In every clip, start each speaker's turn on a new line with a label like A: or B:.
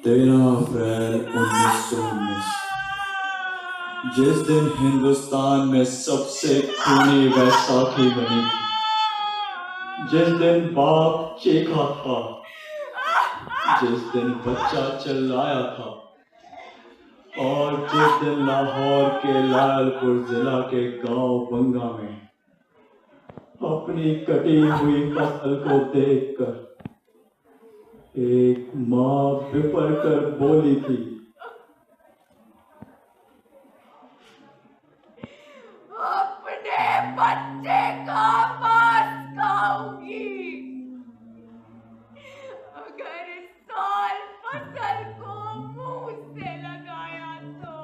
A: 13 अप्रैल 1919, जिस दिन हिंदुस्तान में सबसे खूनी बैसाखी बनी थी, जिस दिन बाप चीखा था, जिस दिन बच्चा चिल्लाया था, और जिस दिन लाहौर के लालपुर जिला के गांव बंगा में अपनी कटी हुई फसल को देखकर एक माँ बिफर कर बोली थी,
B: अपने बच्चे का मांस खाऊंगी अगर इस साल फसल को मुंह से लगाया तो।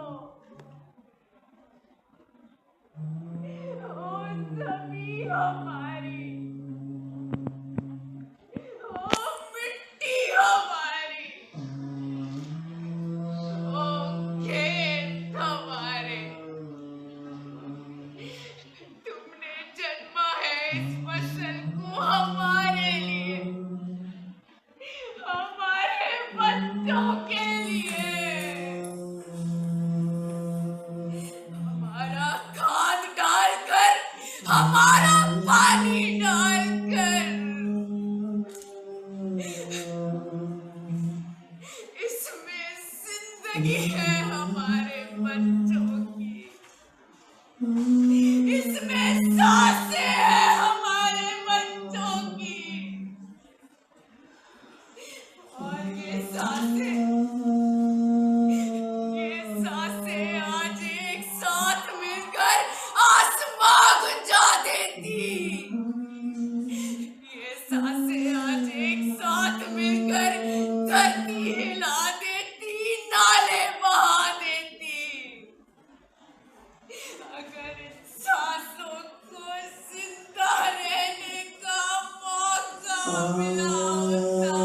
B: ओ जमी हमारी, ओ मिट्टी हमारी, ओ खेत हमारे, तुमने जन्मा है इस फसल को हमारे लिए, हमारे बच्चों के लिए, हमारा खाद डालकर, हमारा पानी डालकर, इसमें जिंदगी है हमारे बच्चों की, इसमें सांसें हैं हमारे बच्चों की, और ये सांसें आज एक साथ मिलकर आसमां गुंजा देती, ये सांसें आज एक साथ मिलकर धरती हिला देती, नाले बहा देती। अगर इन सांसों को जिंदा रहने का मौका मिला होता।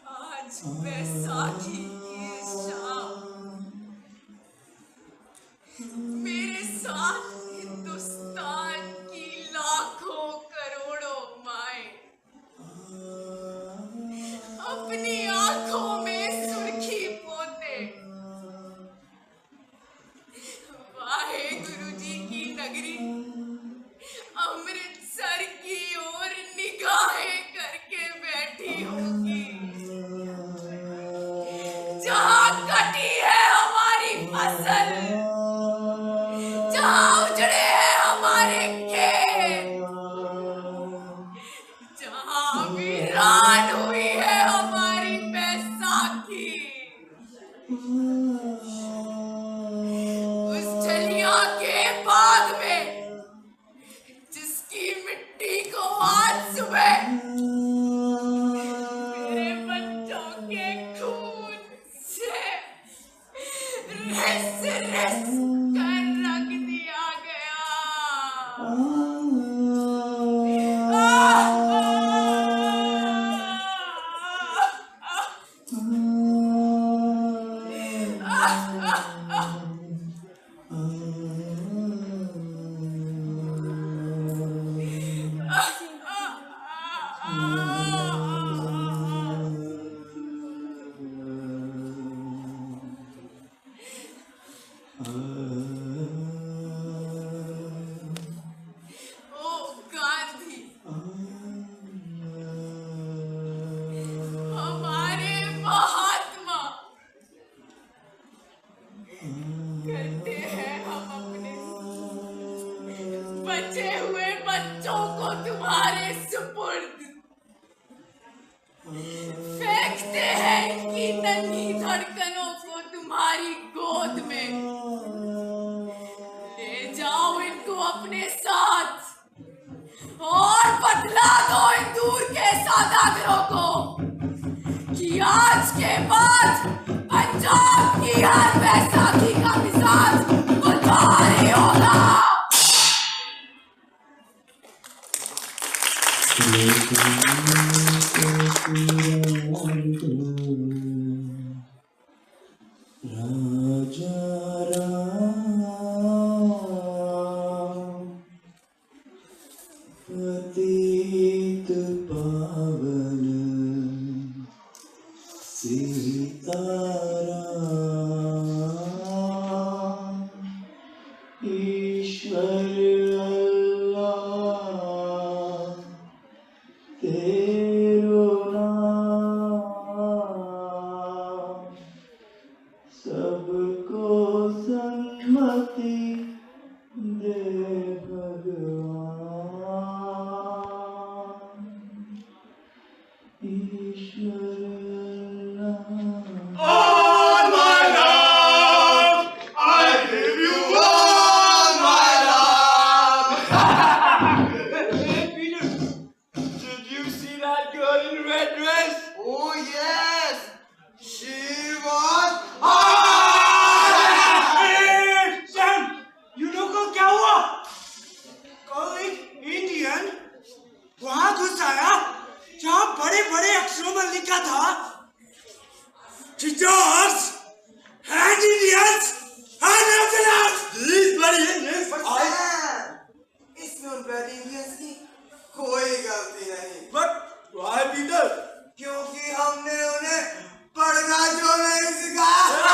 B: आज बैसाखी की शाम मेरे साथ हिंदुस्तान की लाखों करोड़ों माएं अपनी आंखों में सुर्खी पोते वाहे गुरुजी की नगरी अमृतसर की ओर निगाहें करके बैठी होगी, जहां कटी है हमारी फसल, जहां उजड़े हैं हमारे खेत, जहां वीरान हुई है हमारी बैसाखी, उस झलिया के बाग में जिसकी मिट्टी को आज सुबह मेरे बच्चों के खून से रिस रिस कर रख दिया गया। बचे हुए बच्चों को तुम्हारे सुपुर्द, फेंकते हैं इनकी नन्ही धड़कनों को तुम्हारी गोद में, ले जाओ इनको अपने साथ और बतला दो इन दूर के सौदागरों को कि आज के बाद पंजाब की हर बैसाखी का मिजाज बुधवार ही होगा।
A: ईश्वर अल्लाह तेरो नाम सबको सन्मति दे भगवान। ईश्वर
C: All my love, I give you all my love. Hey Peter, did you see that girl in red dress? Oh yes, she was hot. Hey Sam, you know को क्या हुआ? कल एक इंडियन वहाँ घुस आया जहाँ बड़े-बड़े अक्षरों में लिखा था George and Indians and Africans. These bloody Indians.
D: इसमें उन bloody Indians की कोई गलती नहीं।
C: But why Peter?
D: क्योंकि हमने उन्हें पढ़ना जो नहीं सिखाया।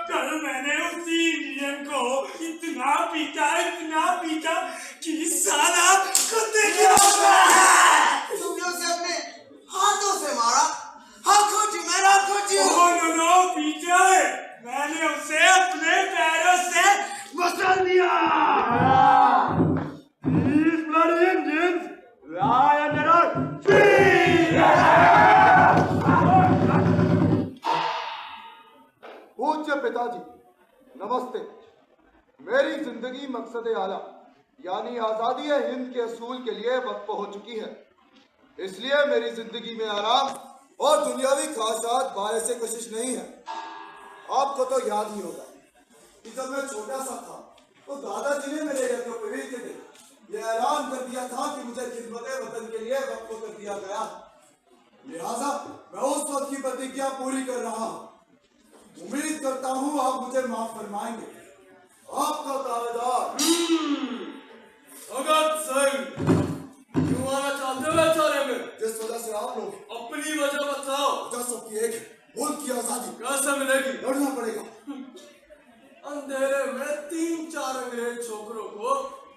C: कल मैंने उसी इंडियन को इतना पीटा कि साला कुत्ते की
D: तुमने उसे अपने हाथों से मारा। आंखों जी मैंने आंखों जी।
C: नो पीटर, मैंने उसे अपने पैरों से मसल दिया। These bloody Indians lie under our feet.
E: पूज्य पिताजी नमस्ते। मेरी जिंदगी मकसद आला यानी आजादी हिंद के असूल के लिए वक्फ हो चुकी है, इसलिए मेरी जिंदगी में आराम और दुनियावी ख्वाहिशात बायस कशिश नहीं है। आपको तो याद ही होगा कि जब मैं छोटा सा था तो दादाजी ने मेरे यज्ञोपवीत के दिन ये ऐलान कर दिया था कि मुझे खिदमत वतन के लिए वक्फ कर दिया गया, लिहाजा मैं उस वक्त की प्रतिज्ञा पूरी कर रहा हूँ। उम्मीद करता हूँ आप मुझे माफ फरमाएंगे। आपका दावेदार
C: भगत सिंह। क्यों आना चाहते हो बेचारे में?
E: जिस वजह से आप लोग
C: अपनी वजह बताओ।
E: वजह सबकी एक है, मुल्क की आजादी
C: कैसे मिलेगी?
E: लड़ना पड़ेगा।
C: अंधेरे में 3-4 अंग्रेज छोकरों को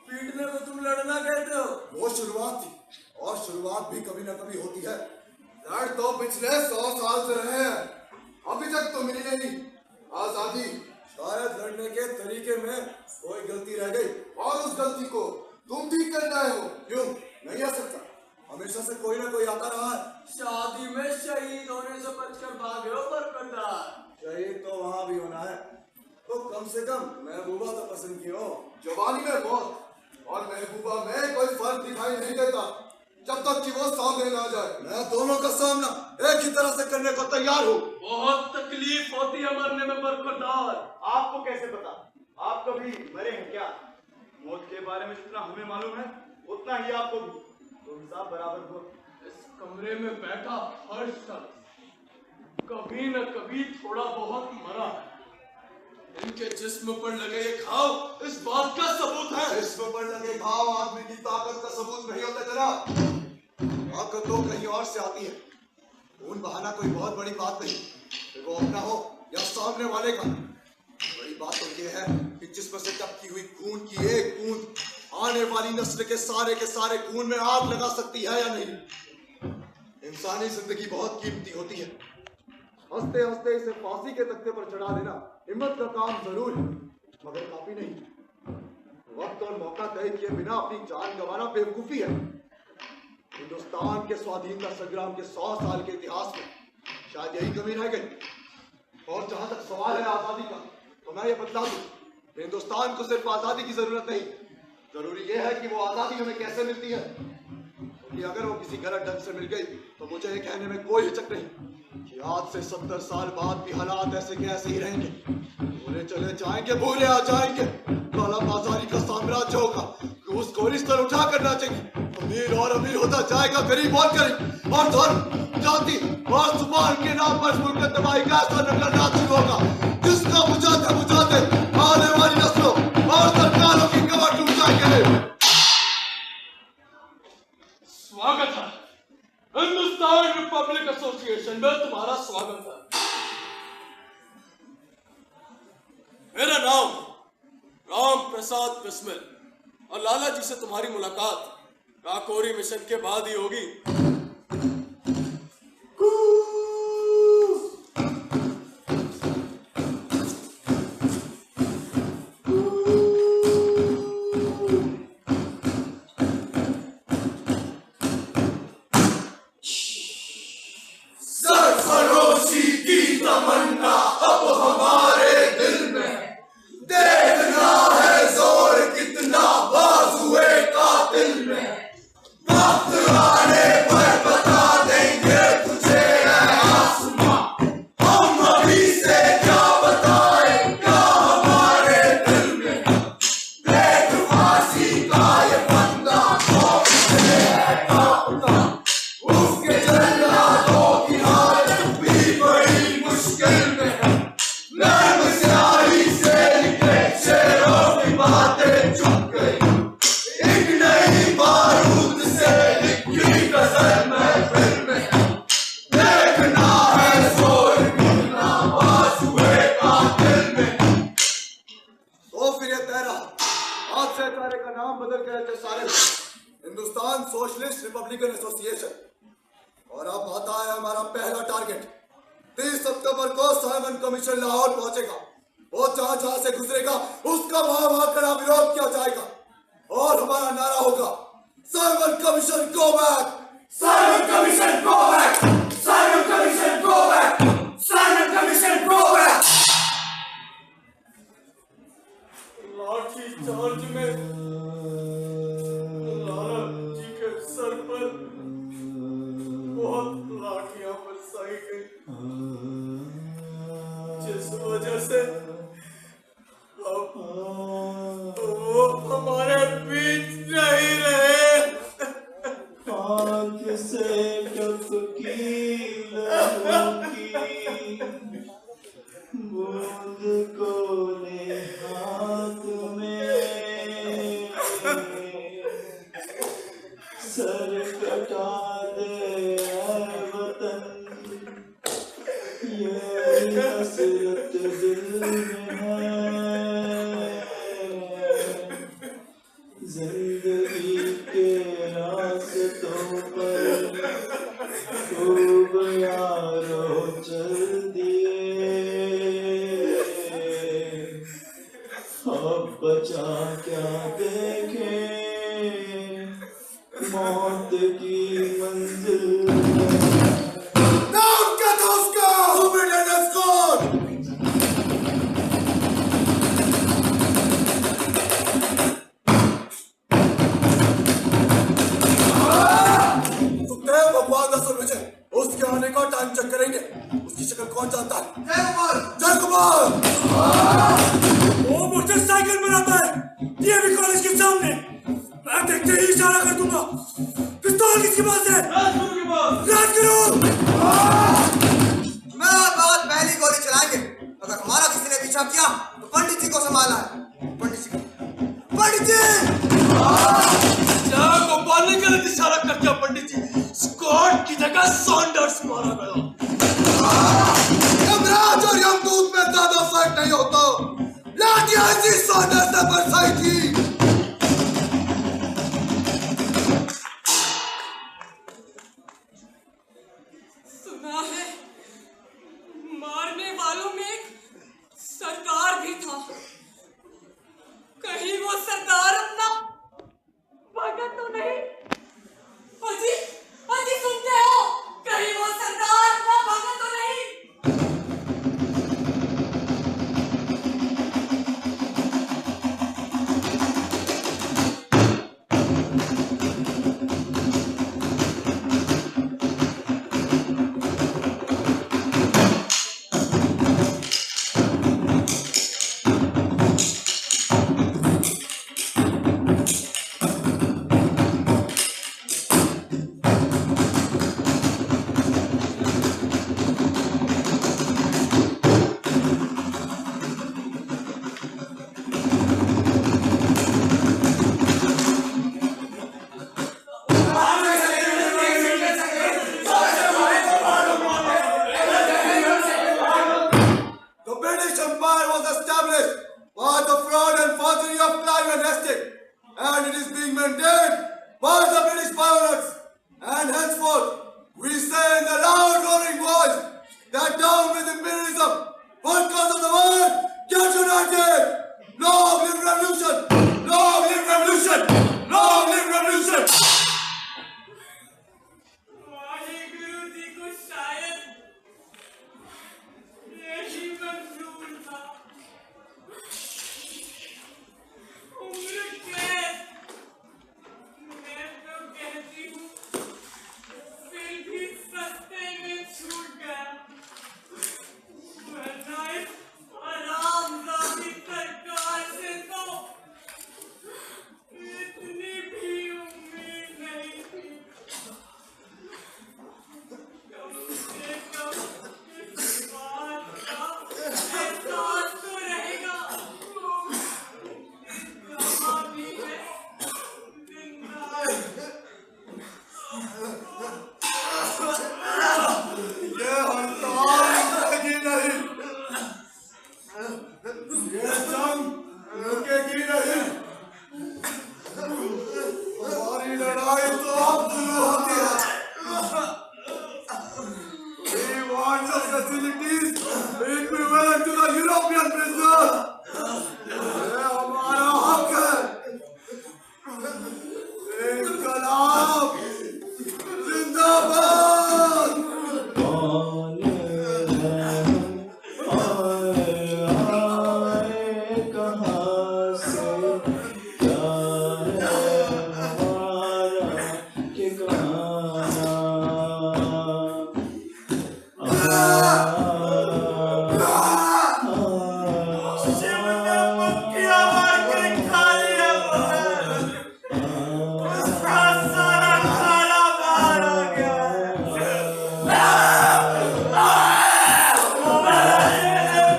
C: पीटने में तुम लड़ना कहते हो?
E: वो शुरुआत थी और शुरुआत भी कभी न कभी होती है। लड़ तो पिछले 100 साल से रहे हैं, अभी तक तो मिली नहीं आजादी। शायद लड़ने के तरीके में कोई गलती रह गई और उस गलती को तुम ठीक कर रहे हो। क्यों नहीं आ सकता? हमेशा से कोई ना कोई आता रहा है।
C: शादी में शहीद होने से बचकर भागे हो बरकरदार।
E: शहीद तो वहाँ भी होना है, तो कम से कम महबूबा तो पसंद की हो। जवानी में मौत और महबूबा में कोई फर्क दिखाई नहीं देता जब तक कि वो सामने ना जाए। मैं दोनों का सामना एक ही तरह से करने को तैयार हूँ।
C: बहुत तकलीफ होती है मरने में बरकरदार।
F: आपको कैसे पता? आप कभी मरे हैं क्या? मौत के बारे में जितना हमें मालूम है उतना ही आपको भी, तो हिसाब बराबर हो।
C: इस कमरे में बैठा हर शख्स कभी न कभी थोड़ा बहुत मरा है। इनके जिस्म पर लगे ये घाव इस बात का सबूत है।
E: जिस्म पर लगे घाव आदमी की ताकत का सबूत नहीं होता जनाब। ताकत तो कहीं और से आती है। खून बहाना कोई बहुत बड़ी बात नहीं, फिर वो अपना हो या सामने वाले का। बड़ी बात तो ये है कि जिस्म से टपकी हुई खून की एक बूंद आने वाली नस्ल के सारे खून में आग लगा सकती है या नहीं। इंसानी जिंदगी बहुत कीमती होती है। हंसते हंसते इसे फांसी के तख्ते पर चढ़ा देना हिम्मत का काम जरूर है, मगर काफी नहीं। वक्त और मौका तय किए बिना अपनी जान गंवाना बेवकूफी है। हिंदुस्तान के स्वाधीनता संग्राम के 100 साल के इतिहास में शायद यही कमी रह गई। और जहां तक सवाल है आजादी का, तो मैं ये बतला दूं, हिंदुस्तान को सिर्फ आजादी की जरूरत नहीं, जरूरी ये है कि वो आजादी हमें कैसे मिलती है। क्योंकि अगर वो किसी गलत ढंग से मिल गई तो मुझे ये कहने में कोई हिचक नहीं कि आज से 70 साल बाद भी हालात ऐसे के ऐसे ही रहेंगे। भूले चले जाएंगे, भूले आ जाएंगे। काला बाजारी का साम्राज्य होगा, घूसखोरी स्तर उठा करना चाहिए। अमीर और अमीर होता जाएगा, गरीब और गरीब, और धर्म जाति और जुबान के नाम पर मुल्क में तबाही का ऐसा नंगा नाच शुरू होगा जिसका बुझाते बुझाते आने वाली नस्लों और सरकारों की कमर टूट जाएंगे।
C: स्वागत है हिंदुस्तान रिपब्लिक एसोसिएशन में, तुम्हारा स्वागत है। मेरा नाम राम प्रसाद बिस्मिल और लाला जी से तुम्हारी मुलाकात काकोरी मिशन के बाद ही होगी।
E: Hindustan socialist Republican association. और अब आता है हमारा पहला टारगेट। 30 अक्टूबर को साइमन कमीशन लाहौर पहुंचेगा। वो जहां जहां से गुजरेगा उसका वहां वहां कड़ा विरोध किया जाएगा और हमारा नारा होगा Simon commission go back, Simon commission go back, Simon commission go back, Simon commission go back.
C: लाठी चार्ज में लाला जी के सर पर बहुत लाठियां बरसाई गई, जिस वजह से अब वो हमारे बीच नहीं रहे।
A: आँख से टपकी लहरों की बूंद को ले हाथ में, सर कटा दे ऐ वतन, ये हसरत दिल में है। जिंदगी के रास्तों पर खूब यारों चल दिए, अब बचा क्या देखे मौत की मंजिल में।
E: नाम क्या था उसका? उसके आने का टाइम चेक करेंगे। उसकी शक्ल कौन जानता है? जय कुमार।
G: वो मोटरसाइकिल बनाता है डीएवी कॉलेज के सामने। मैं देखते ही इशारा कर दूंगा। पिस्तौल किसके पास है?
C: राजगुरु के पास।
G: राजगुरु।
D: मैं और बहुत पहली गोली चलाएंगे। अगर हमारा किसी ने पीछा किया तो पंडित जी को संभालना है। पंडित जी, पंडित जी।
C: गोपाल ने गलत इशारा कर दिया पंडित जी। स्कॉट की जगह सॉन्डर्स मारा गया।
E: यमराज और यमदूत में ज्यादा फर्क नहीं होता। लाठियां इसी सॉन्डर्स ने बरसाई थी।
B: सुना है मारने वालों में एक सरदार भी था। कहीं वो सरदार अपना भगत तो नहीं? अजी, अजी सुनते हो? कहीं वो सरदार अपना भगत तो नहीं?
E: The British Empire was established by the fraud and forgery of Clive and Hastings, and it is being maintained by the British pioneers. And henceforth, we say in the loud roaring voice that down with imperialism, workers of the world, get united! Long live revolution! Long live revolution! Long live revolution!
G: Waheguru ji को शायद यही मंजूर था। उम्र कैद, मैं तो कहती हूँ, फिर भी सस्ते में छूट गया। वरना इस हरामजादी सरकार से तो इतनी भी उम्मीद नहीं थी। कम से कम इस बात का एहसास तो रहेगा। कहाँ भी है जिंदा।
E: ये हड़ताल रुकेगी नहीं, ये जंग रुकेगी नहीं। हमारी लड़ाई तो अब शुरू होती है। We want the facilities equivalent to the European prisoners. ये हमारा हक है। इनकलाब जिंदाबाद।
A: कौन है आए आए कहाँ से, क्या है हमारा ठिकाना।
G: मक्खियाँ मार के खा लिया उसका सारा खाना बाहर आ गया।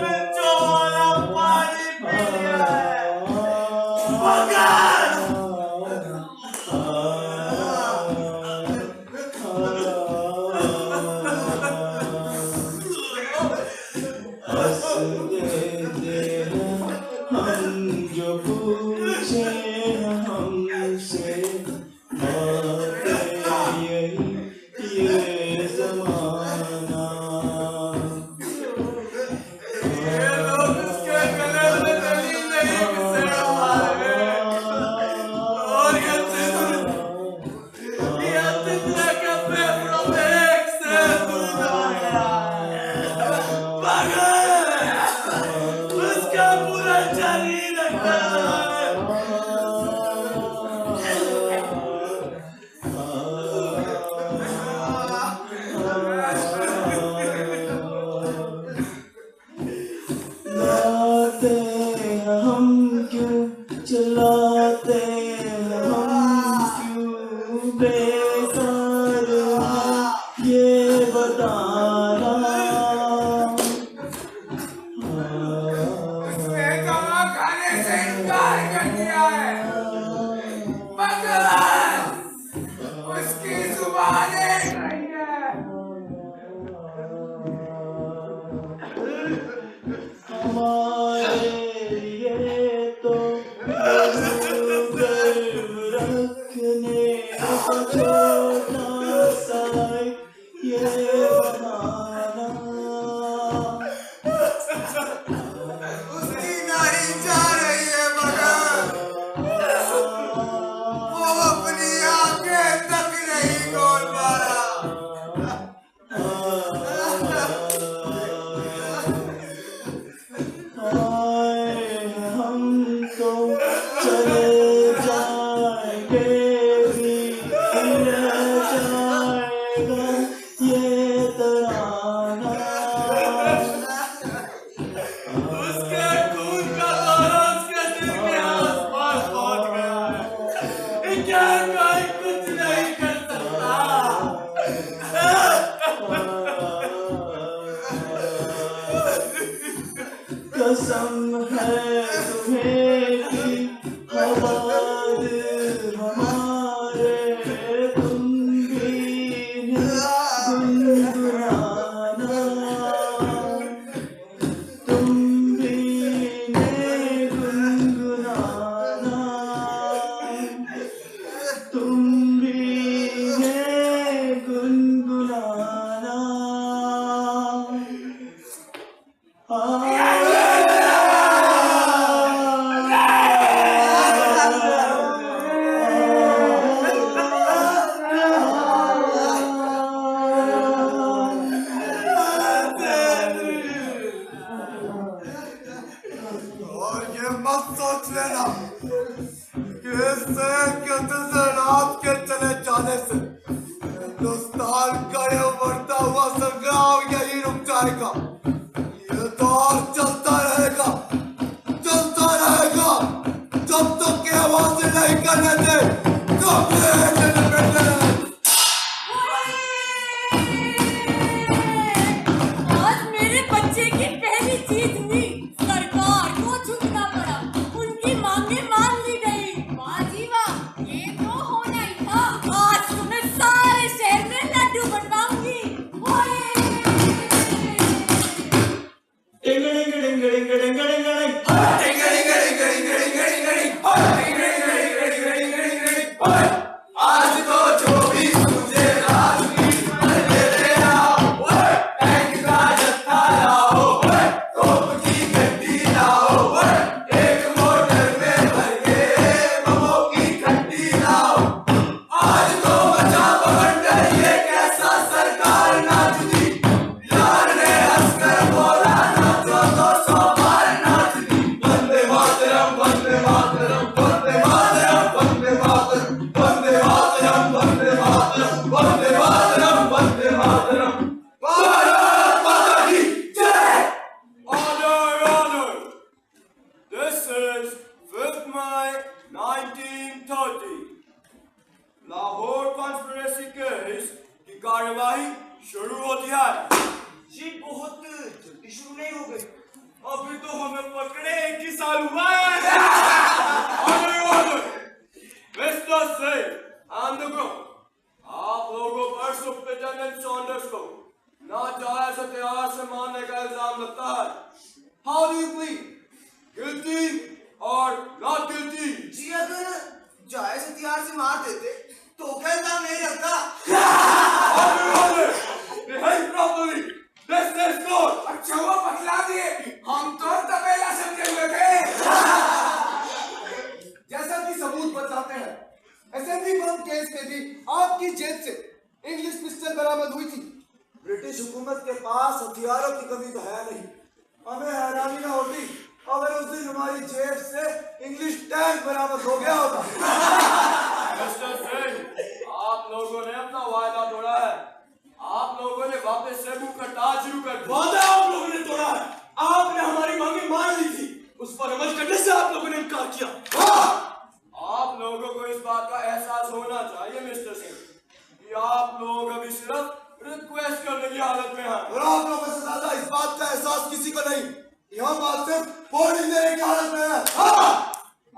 G: में जो वाला पानी पी लिया है, मगर
A: हंस देते हैं हम जो पूछे हमसे, बातें यही ये ज़माना।
G: ये लोग उसके गले में दलील नहीं घिसे हमारे। और ये जिंदगी के फेफड़ों में एक से दूध आ गया है। मगर उसका पूरा शरीर खड़ा है।
A: लाते हैं हम क्यों, चलाते हैं हम क्यों, बेकार है ये बताना।
G: उसने दवा खाने से इनकार कर दिया है, मगर उसकी जुबान एक नहीं है।
A: हमारे लिए तो गर्व रखने का छोटा सा ये बहाना।
D: उसकी नहीं जा रही है मगर वो अपनी आंखें तक नहीं खोल पा रहा।
A: हम तो चले जाएंगे भी रह जाएगा ये तराना।
G: उसके खून का दौरा उसके दिल के आसपास पहुंच गया है। क्या कोई कुछ नहीं कर सकता।
A: कसम है तुम्हें कि आवाज़ हमारे तुम भी गुनगुनाना, तुम भी
D: ये मत सोच लेना कि इससे रात के चले जाने से हिंदुस्तान का ये बढ़ता हुआ संग्राम यही रुक जाएगा। ये दौर चलता रहेगा जब तक के आवाज नहीं करने दे।
B: आज मेरे बच्चे की पहली जीत हुई। सरकार को झुकना पड़ा, उनकी मांगे मान ली गई। वाह जी वाह, ये तो होना ही था। आज तुम्हें सारे शहर में लड्डू बंटवाऊंगी।
G: आज तो जो भी मुझे राजनीति में ले लेना, टैंक का जत्था लाओ, तोप की गड्डी लाओ, एक मोटर में भर के बमों की खड्डी लाओ। आज तो बचा बवंडर ये कैसा सरकार नाच दी, यार ने हंसकर बोला नाचो तो 100 बार नाच दी। वंदे मातरम वंदे मातरम वंदे मातरम वंदे मातरम वंदे मातरम वंदे मातरम वंदे मातरम वंदे मातरम। भारत माता की जय।
C: Order, order! This is 5th May 1930. Lahore conspiracy case की कार्यवाही शुरू होती है।
F: जी बहुत जल्दी शुरू नहीं हो गई।
C: अभी तो हमें पकड़े 1 साल हुआ है। Order, order! Mr. Singh and the group, आप लोगों पर सुप्रिटेंडेंट सॉन्डर्स को नाजायज हथियार से मारने का इल्जाम लगता है। How do you plead? Guilty or not guilty?
D: जी अगर जायज हथियार से मार देते तो क्या इल्जाम नहीं लगता।
C: Order, order! Behave properly. This is court.
G: अच्छा वो पकड़ा दिए, हम तो तबेला समझे हुए थे।
D: जैसा कि सबूत बताते हैं, असेंबली बम केस में भी आपकी जेब से इंग्लिश पिस्टल बरामद हुई थी। ब्रिटिश हुकूमत के पास हथियारों की कमी तो है नहीं। हमें हैरानी ना होती अगर उस दिन हमारी जेब से इंग्लिश टैंक बरामद हो गया होता।
C: Mr. Singh, आप लोगों ने अपना वायदा तोड़ा है। आप लोगों ने वापस से मुंह कटा शुरू कर दिया।
G: वादा आप लोगों ने तोड़ा है। आपने हमारी मांगे मान ली थी, उस पर अमल करने से आप लोगों ने इनकार किया।
C: आप लोगों को इस बात का एहसास होना चाहिए मिस्टर सिंह कि आप लोग अभी सिर्फ रिक्वेस्ट करने की हालत में हैं।
D: और आप लोगों से ज्यादा इस बात का एहसास किसी को नहीं। यहाँ बात सिर्फ वोट देने की हालत में है।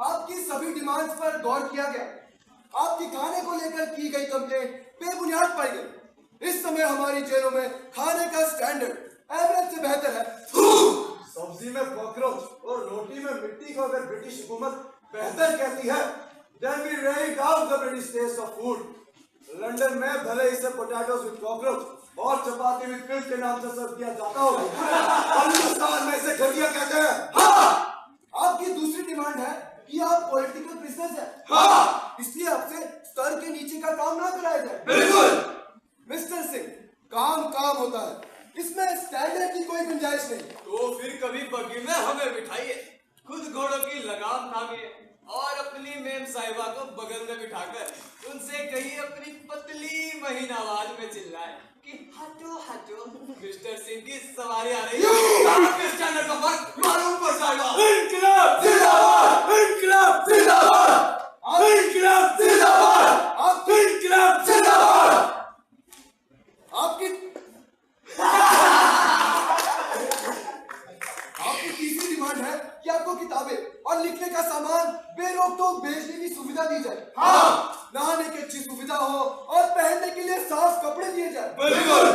D: आपकी सभी डिमांड्स पर गौर किया गया। आपके खाने को लेकर की गई कंप्लेंट बेबुनियाद पाई गई। इस समय हमारी जेलों में खाने का स्टैंडर्ड एवरेज से बेहतर है। सब्जी में कॉकरोच और रोटी में मिट्टी को अगर ब्रिटिश हुकूमत बेहतर कहती है, then we really doubt the British taste of food. London में भले इसे पोटैटोज विद कॉकरोच और चपाती विद फिश के नाम से सर्व किया जाता हो, हिंदुस्तान में इसे घटिया कहते हैं। आपकी दूसरी डिमांड है कि आप पॉलिटिकल प्रिजनर्स हैं, इसलिए आपसे स्तर के नीचे का काम ना कराया जाए।
G: बिल्कुल।
D: मिस्टर सिंह, काम होता है, इसमें स्टैंडर्ड की कोई गुंजाइश नहीं।
C: तो फिर कभी बग्गी में हमें बिठाइए, खुद घोड़ों की लगाम थामिए और अपनी मेम साहिबा को बगल में बिठाकर उनसे कहिए अपनी पतली महीन आवाज में चिल्लाए कि हटो हटो, मिस्टर सिंह की सवारी आ रही है। आपके स्टैंडर्ड का फर्क मालूम पड़ जाएगा।
G: इनकलाब जिंदाबाद, इनकलाब जिंदाबाद, इनकलाब जिंदाबाद, इनकलाब जिंदाबाद।
D: आपकी तीसरी डिमांड है कि आपको किताबें और लिखने का सामान बेरोक टोक बेचने की सुविधा दी जाए। नहाने की अच्छी सुविधा हो और पहनने के लिए साफ कपड़े दिए जाए।
G: बिल्कुल।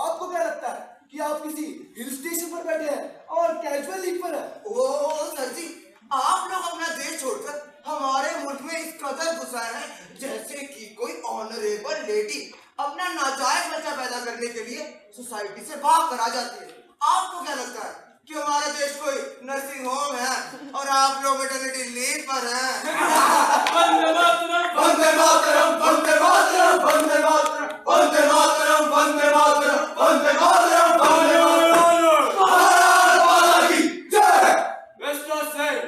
D: आपको क्या लगता है कि आप किसी हिल स्टेशन पर बैठे हैं और कैजुअल लीव पर हैं?
H: ओ सर जी, आप लोग अपना देश छोड़कर हमारे मुल्क में इस कदर घुसा है जैसे कि कोई ऑनरेबल लेडी अपना नाजायज बच्चा पैदा करने के लिए सोसाइटी से भाग कर आ जाती है। आपको क्या लगता है कि हमारा देश कोई नर्सिंग होम है और आप लोग मैटरनिटी लीव पर हैं?
G: वंदे मातरम, वंदे मातरम, वंदे मातरम, वंदे मातरम, वंदे मातरम, वंदे मातरम, वंदे मातरम, वंदे मातरम। भारत माता की जय।
C: मिस्टर सिंह,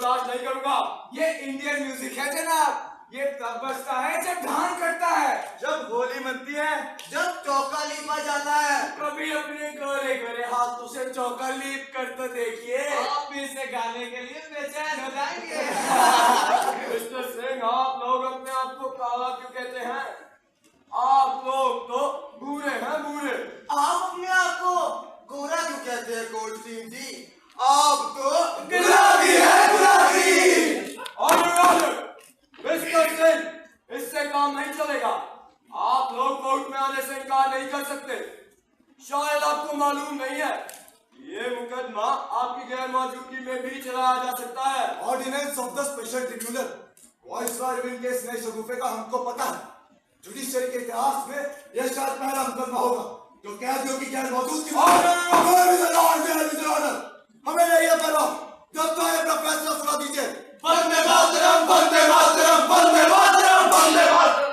C: बर्दाश्त नहीं करूंगा।
D: ये इंडियन म्यूजिक है जनाब, ये तब बजता है जब ढान करता है,
F: जब होली मनती है,
H: जब चौका लीपा जाता है।
C: कभी अपने गोरे गोरे हाथों से चौका लीप कर तो देखिए।
D: आप भी इसे गाने के लिए बेचैन हो जाएंगे।
C: मिस्टर सिंह, आप लोग अपने आप को काला क्यों कहते हैं? आप लोग तो बूढ़े हैं, बूढ़े।
H: आप अपने आप को गोरा क्यों कहते हैं गोल्ड सिंह जी? आप तो
C: गुलाबी है, गुलाबी। ऑर्डर मिस्टर सिंह, इससे काम नहीं चलेगा। आप लोग कोर्ट में आने से इनकार नहीं कर सकते। शायद आपको मालूम नहीं है, ये मुकदमा आपकी गैर मौजूदगी में भी चलाया जा सकता है।
E: Ordinance of the special tribunal viceroy will case नए शगुफे का हमको पता है। जुडिशरी के इतिहास में यह शायद पहला मुकदमा होगा जो कैदियों की गैर मौजूदगी हमें नहीं करो। जब तो अपना फैसला सुना दीजिए।
G: वंदे मातरम, वंदे मातरम, वंदे मातरम, वंदे मातरम।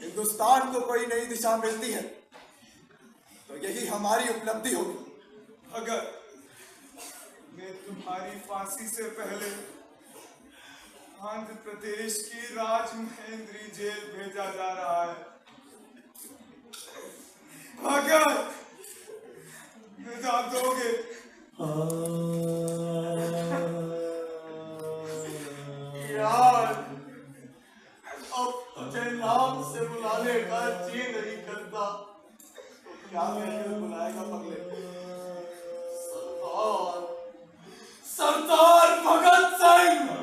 E: हिंदुस्तान को कोई नई दिशा मिलती है तो यही हमारी उपलब्धि होगी।
C: अगर मैं तुम्हारी फांसी से पहले आंध्र प्रदेश की राजमहेंद्री जेल भेजा जा रहा है, अगर निजात दोगे यार, अब तुझे नाम से बुलाने का जी नहीं करता तो क्या कहकर बुलाएगा पगले? सरदार, सरदार भगत सिंह।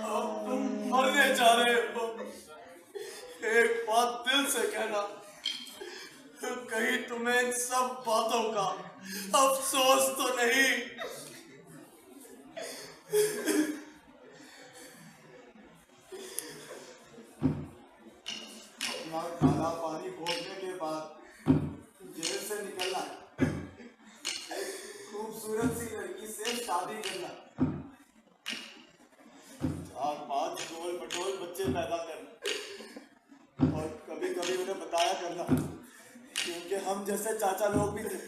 C: अब तुम मरने जा रहे हो, एक बात दिल से कहना, कहीं तुम्हें इन सब बातों का अफसोस तो नहीं? अपना
E: काला पानी भोगने के बाद जेल से निकलना, एक खूबसूरत सी लड़की से शादी करना, 4-5 गोल मटोल बच्चे पैदा करना और कभी कभी उन्हें बताया करना क्योंकि हम जैसे चाचा लोग भी थे,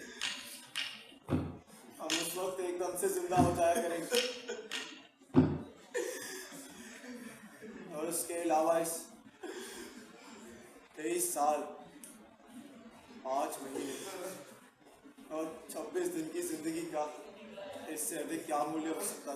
E: हम उस वक्त एकदम से जिंदा हो जाया करेंगे। और उसके अलावा इस 23 साल 5 महीने और 26 दिन की जिंदगी का इससे अधिक क्या मूल्य हो सकता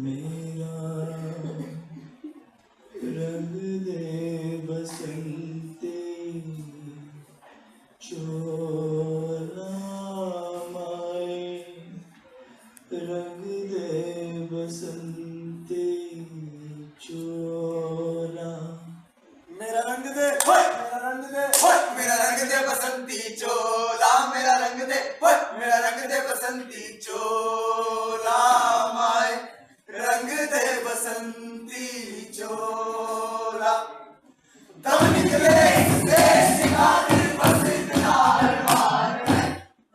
A: मेरा रंग दे बसंती चोला माए, रंग दे बसंती चोला।
E: मेरा रंग दे, मेरा रंग दे,
H: मेरा रंग दे बसंती चोला, मेरा रंग दे, मेरा रंग दे बसंती चोला माए, रंग दे बसंती चोला। तब निकले इस देश की खातिर बस इतना अरमान है,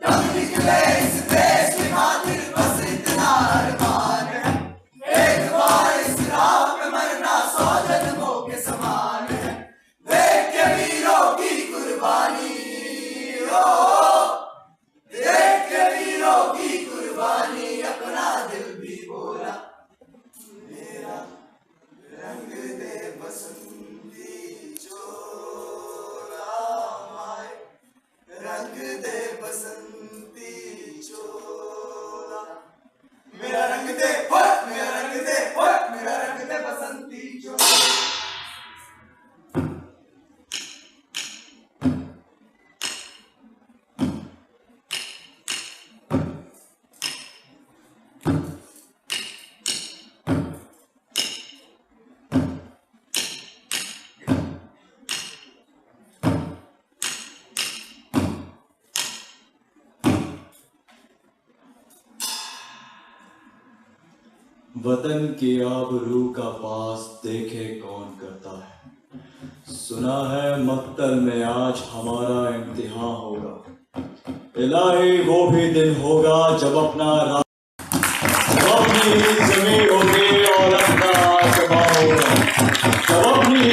H: तब निकले इस देश की खातिर बस इतना अरमान है, एक बार इस राह पे मरना 100 जन्मों के समान है, देख के वीरों की कुर्बानी, देख के वीरों की कुर्बानी, अपना दिल भी बोला, मेरा रंग दे बसंती चोला माए, रंग दे बसंती चोला। मेरा रंग दे, मेरा रंग दे, मेरा रंग दे बसंती चोला।
A: वतन की आबरू का पास देखे कौन करता है, सुना है मक्तल में आज हमारा इम्तिहान होगा, इलाही वो भी दिन होगा जब अपनी जमीन होगी और अपना आसमां होगा, जब अपनी